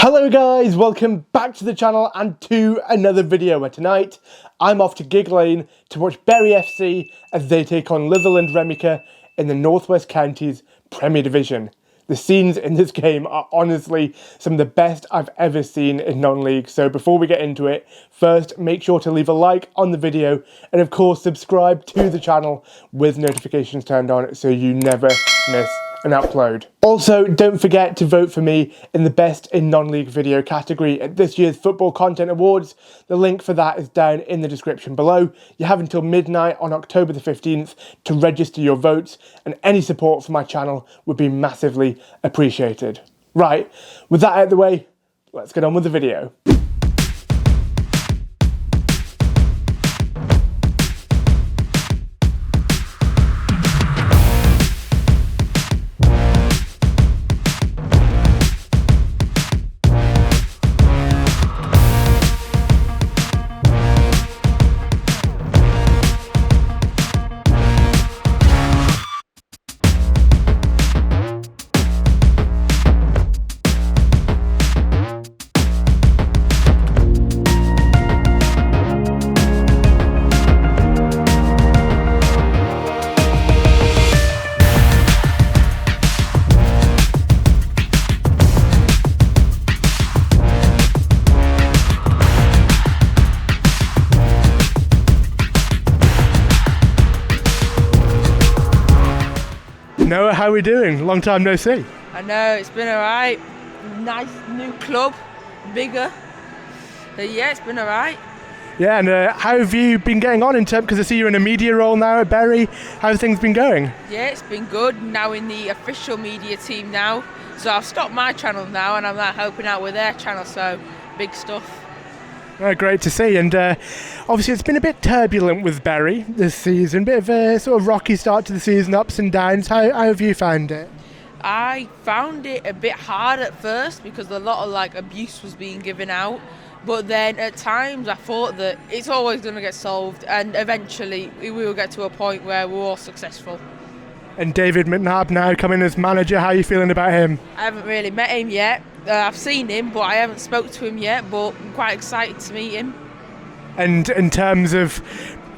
Hello guys, welcome back to the channel and to another video where tonight I'm off to Gigg Lane to watch Bury FC as they take on Litherland REMYCA in the Northwest Counties Premier Division. The scenes in this game are honestly some of the best I've ever seen in non-league, so before we get into it, first make sure to leave a like on the video and of course subscribe to the channel with notifications turned on so you never miss an upload. Also, don't forget to vote for me in the best in non-league video category at this year's Football Content Awards. The link for that is down in the description below. You have until midnight on October the 15th to register your votes, and any support for my channel would be massively appreciated. Right, with that out of the way, let's get on with the video. Noah, how are we doing? Long time no see. I know, it's been alright. Nice new club, bigger. But yeah, it's been alright. Yeah, and how have you been getting on in terms, because I see you're in a media role now at Bury. How have things been going? Yeah, it's been good. Now in the official media team now. So I've stopped my channel now and I'm like helping out with their channel, so big stuff. Oh, great to see, and obviously it's been a bit turbulent with Bury this season, bit of a sort of rocky start to the season, ups and downs. How have you found it? I found it a bit hard at first because a lot of abuse was being given out, but then at times I thought that it's always going to get solved and eventually we will get to a point where we're all successful. And David McNabb now coming as manager, how are you feeling about him? I haven't really met him yet. I've seen him, but I haven't spoke to him yet, but I'm quite excited to meet him. And in terms of,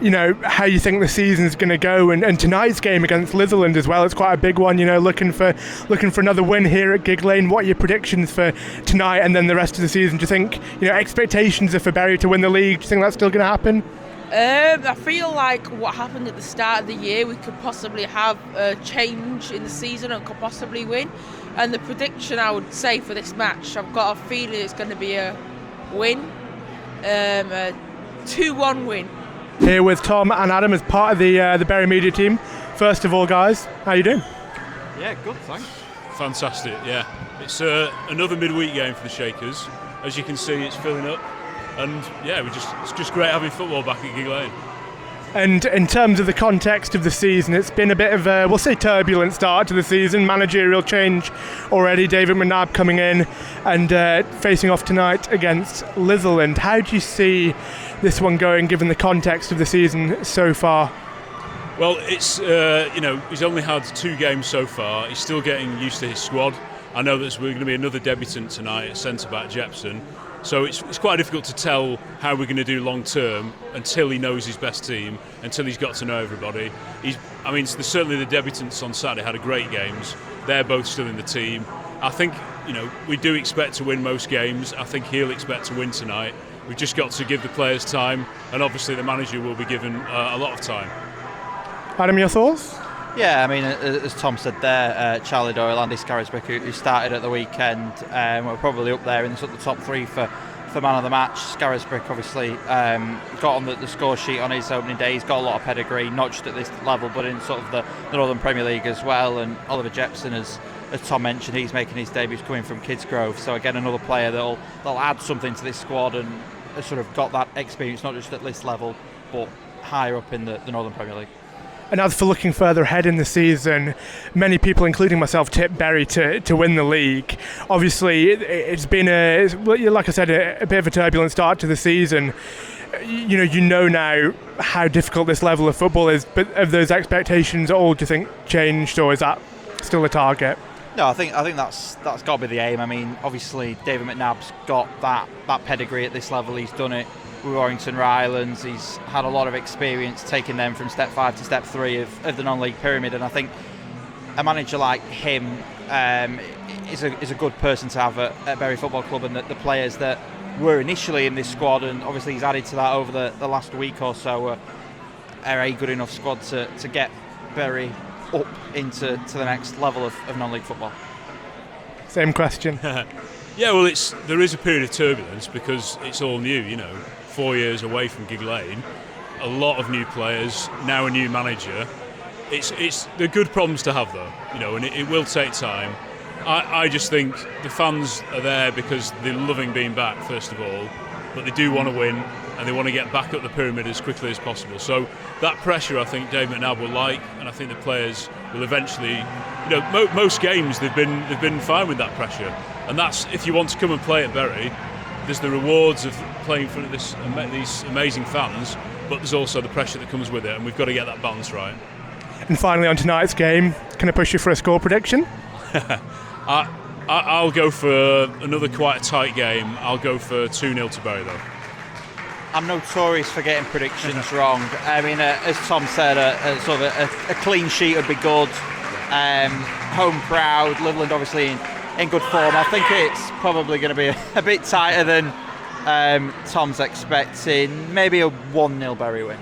you know, how you think the season's going to go, and tonight's game against Litherland as well, it's quite a big one, you know, looking for another win here at Gigg Lane. What are your predictions for tonight and then the rest of the season? Do you think, you know, expectations are for Bury to win the league? Do you think that's still going to happen? I feel like what happened at the start of the year, we could possibly have a change in the season and could possibly win. And the prediction I would say for this match, I've got a feeling it's going to be a win, a 2-1 win. Here with Tom and Adam as part of the Bury media team. First of all, guys, how you doing? Yeah, good, thanks. Fantastic, yeah. It's another midweek game for the Shakers. As you can see, it's filling up. And yeah, it's just great having football back at Gigg Lane. And in terms of the context of the season, it's been a bit of a, we'll say, turbulent start to the season. Managerial change already, David McNabb coming in and facing off tonight against Litherland. How do you see this one going, given the context of the season so far? Well, it's, you know, he's only had 2 games so far. He's still getting used to his squad. I know there's going to be another debutant tonight at centre-back, Jepson. So it's quite difficult to tell how we're going to do long term until he knows his best team, until he's got to know everybody. Certainly the debutants on Saturday had a great games. They're both still in the team. I think, you know, we do expect to win most games. I think he'll expect to win tonight. We've just got to give the players time, and obviously the manager will be given a lot of time. Adam, your thoughts? Yeah, I mean, as Tom said there, Charlie Doyle, Andy Scarisbrick, who started at the weekend, were probably up there in the top 3 for man of the match. Scarisbrick obviously got on the score sheet on his opening day. He's got a lot of pedigree, not just at this level, but in sort of the Northern Premier League as well. And Oliver Jepson, as Tom mentioned, he's making his debut coming from Kidsgrove. So again, another player that'll add something to this squad and has sort of got that experience, not just at this level, but higher up in the Northern Premier League. And as for looking further ahead in the season, many people, including myself, tipped Bury to win the league. Obviously, it's been, like I said, a bit of a turbulent start to the season. You know now how difficult this level of football is, but have those expectations all, do you think, changed, or is that still a target? No, I think that's got to be the aim. I mean, obviously David McNabb's got that pedigree at this level. He's done it with Warrington Rylands. He's had a lot of experience taking them from step 5 to step 3 of the non-league pyramid, and I think a manager like him is a good person to have at Bury Football Club, and the players that were initially in this squad, and obviously he's added to that over the last week or so, are a good enough squad to get Bury up into the next level of non-league football. Same question. Yeah, well, there is a period of turbulence because it's all new. 4 years away from Gigg Lane, a lot of new players, now a new manager. They're good problems to have though, and it will take time. I just think the fans are there because they're loving being back first of all, but they do want to win and they want to get back up the pyramid as quickly as possible. So that pressure, I think Dave McNabb will like, and I think the players will eventually. Most games they've been fine with that pressure, and that's if you want to come and play at Bury. There's the rewards of playing in front of these amazing fans, but there's also the pressure that comes with it, and we've got to get that balance right. And finally, on tonight's game, can I push you for a score prediction? I'll go for another quite a tight game. I'll go for 2-0 to Bury though. I'm notorious for getting predictions wrong. I mean, as Tom said, a clean sheet would be good. Home crowd, Litherland obviously in good form. I think it's probably going to be a bit tighter than Tom's expecting. Maybe a 1-0 Bury win.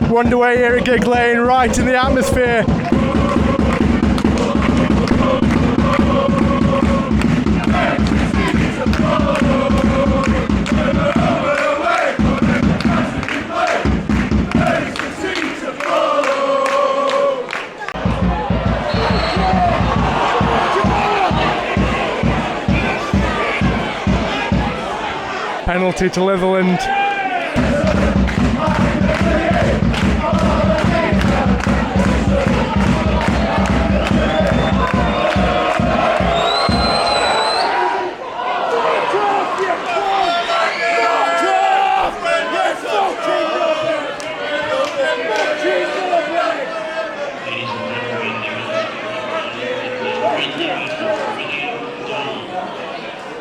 We're underway here at Gigg Lane, right in the atmosphere. Penalty to Litherland.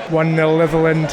One 0 Litherland.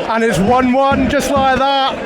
And it's 1-1 just like that.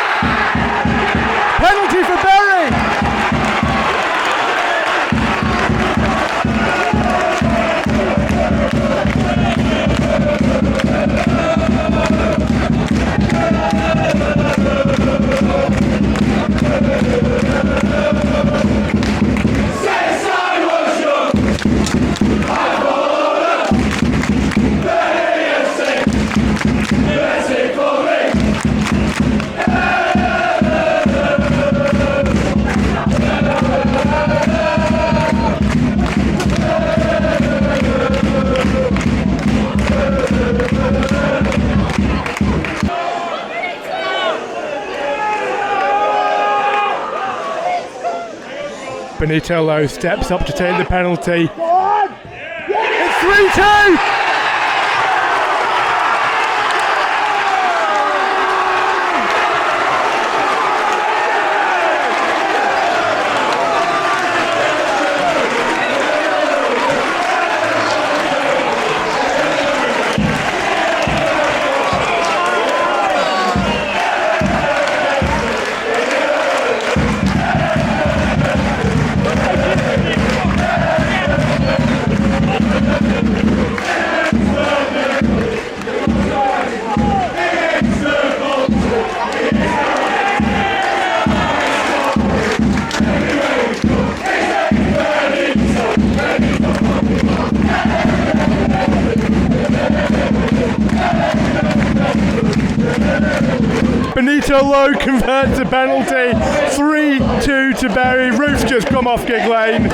Benito Lowe steps up to take the penalty. It's 3-2! Benito Lowe converts a penalty, 3-2 to Bury. Roof's just come off Gigg Lane.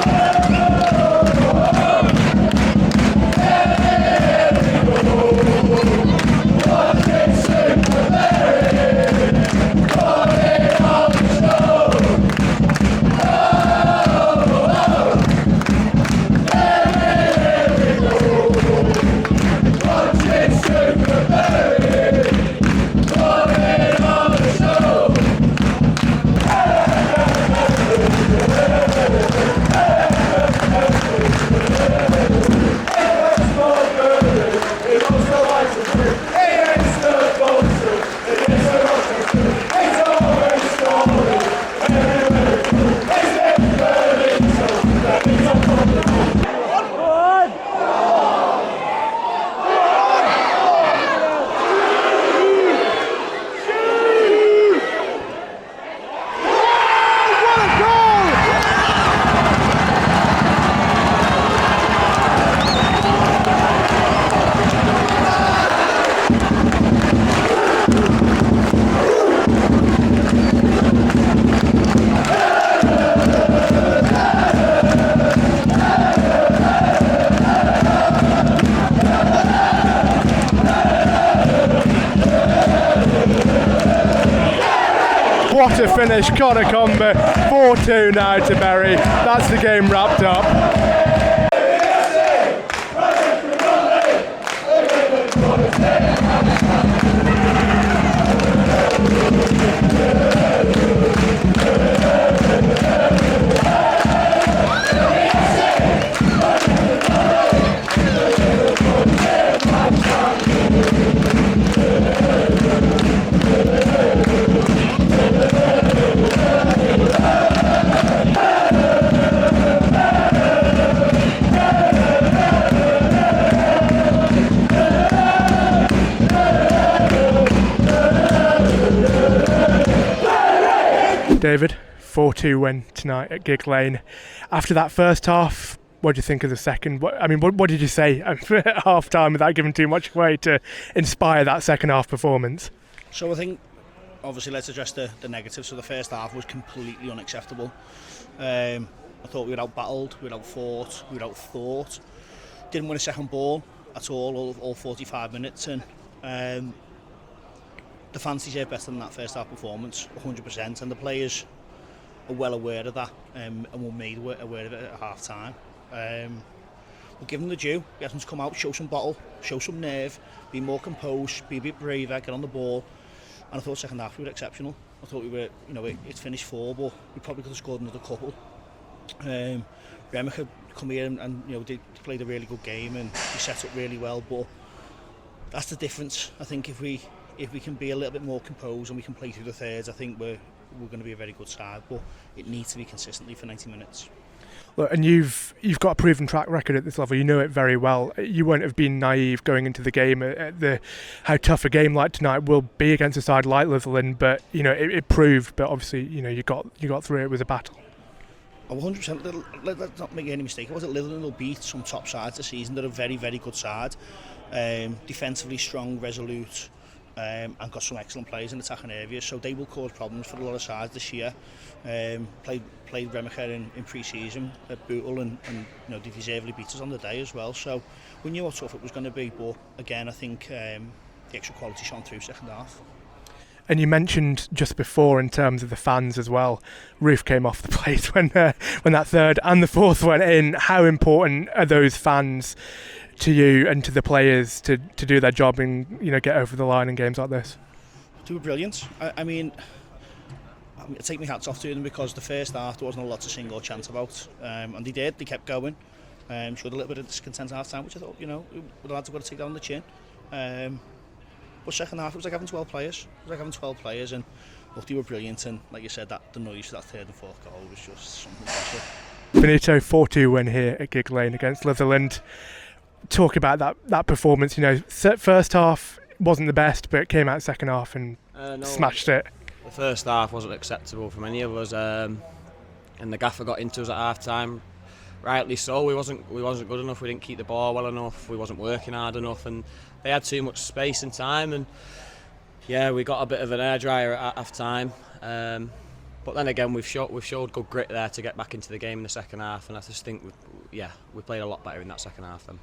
What a finish, Connor Comber, 4-2 now to Bury. That's the game wrapped up. David, 4-2 win tonight at Gigg Lane. After that first half, what do you think of the second? What did you say at half time without giving too much away to inspire that second half performance? So I think, obviously, let's address the negatives. So the first half was completely unacceptable. I thought we were out-battled, we were out-fought, we were out-thought. Didn't win a second ball at all 45 minutes. And the fans deserve better than that first half performance, 100%, and the players are well aware of that and were made aware of it at half time. We'll give them the due, get them to come out, show some bottle, show some nerve, be more composed, be a bit braver, get on the ball. And I thought second half we were exceptional. I thought we were, it finished 4, but we probably could have scored another couple. REMYCA come here and they played a really good game and we set up really well, but that's the difference. I think if we can be a little bit more composed and we can play through the thirds, I think we're going to be a very good side, but it needs to be consistently for 90 minutes. Look, and you've got a proven track record at this level. You know it very well. You won't have been naive going into the game at how tough a game like tonight will be against a side like Litherland, but it proved. But obviously, you got through it with a battle. Oh, 100%. Let's not make any mistake. It wasn't Litherland will beat some top sides this season. They're a very, very good side. Defensively strong, resolute. And got some excellent players in attacking areas, so they will cause problems for a lot of sides this year. Played REMYCA in pre-season at Bootle and they deservedly beat us on the day as well, so we knew how tough it was going to be, but again I think the extra quality shone through second half. And you mentioned just before in terms of the fans as well, roof came off the place when that third and the fourth went in. How important are those fans to you and to the players to do their job and get over the line in games like this? They were brilliant. I mean, I take my hats off to them, because the first half there wasn't a lot to sing or chant about, and they did. They kept going. Showed a little bit of discontent half time, which I thought, the lads have got to take that on the chin. But second half, it was like having 12 players. And look, they were brilliant. And like you said, the noise for that third and fourth goal was just something special. Finito 4-2 win here at Gigg Lane against Litherland. Talk about that performance. First half wasn't the best, but it came out second half and smashed it. The first half wasn't acceptable from any of us, and the gaffer got into us at half time. Rightly so. We wasn't good enough. We didn't keep the ball well enough. We wasn't working hard enough, and they had too much space and time. And yeah, we got a bit of an air dryer at half time. But then again, we've showed good grit there to get back into the game in the second half, and I just think we played a lot better in that second half then.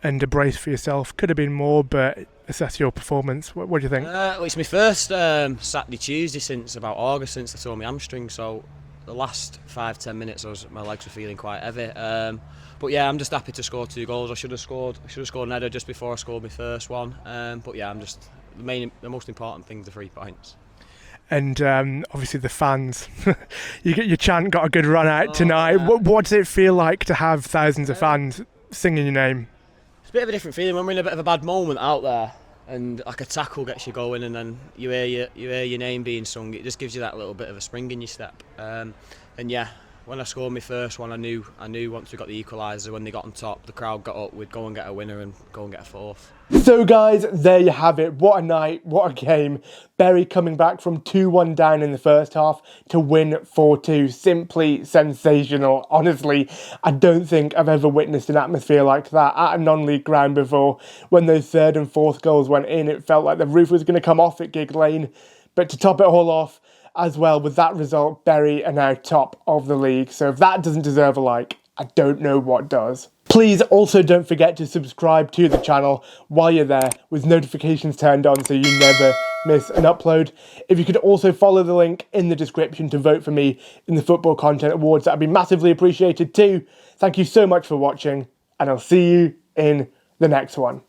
And a brace for yourself, could have been more, but assess your performance. What do you think? Well, it's my first Saturday Tuesday since about August, since I tore my hamstring. So the last 5-10 minutes, my legs were feeling quite heavy. But yeah, I'm just happy to score 2 goals. I should have scored an header just before I scored my first one. But yeah, I'm just the most important thing, the 3 points. And obviously the fans, your chant got a good run out tonight. What does it feel like to have thousands of fans singing your name? It's a bit of a different feeling when we're in a bit of a bad moment out there, and like a tackle gets you going, and then you hear your name being sung. It just gives you that little bit of a spring in your step. And yeah, when I scored my first one, I knew once we got the equaliser, when they got on top, the crowd got up, we'd go and get a winner and go and get a fourth. So guys, there you have it. What a night, what a game. Bury coming back from 2-1 down in the first half to win 4-2. Simply sensational. Honestly, I don't think I've ever witnessed an atmosphere like that at a non-league ground before. When those third and fourth goals went in, it felt like the roof was going to come off at Gigg Lane. But to top it all off, as well, with that result, Bury are now top of the league. So if that doesn't deserve a like, I don't know what does. Please also don't forget to subscribe to the channel while you're there, with notifications turned on so you never miss an upload. If you could also follow the link in the description to vote for me in the Football Content Awards, that'd be massively appreciated too. Thank you so much for watching, and I'll see you in the next one.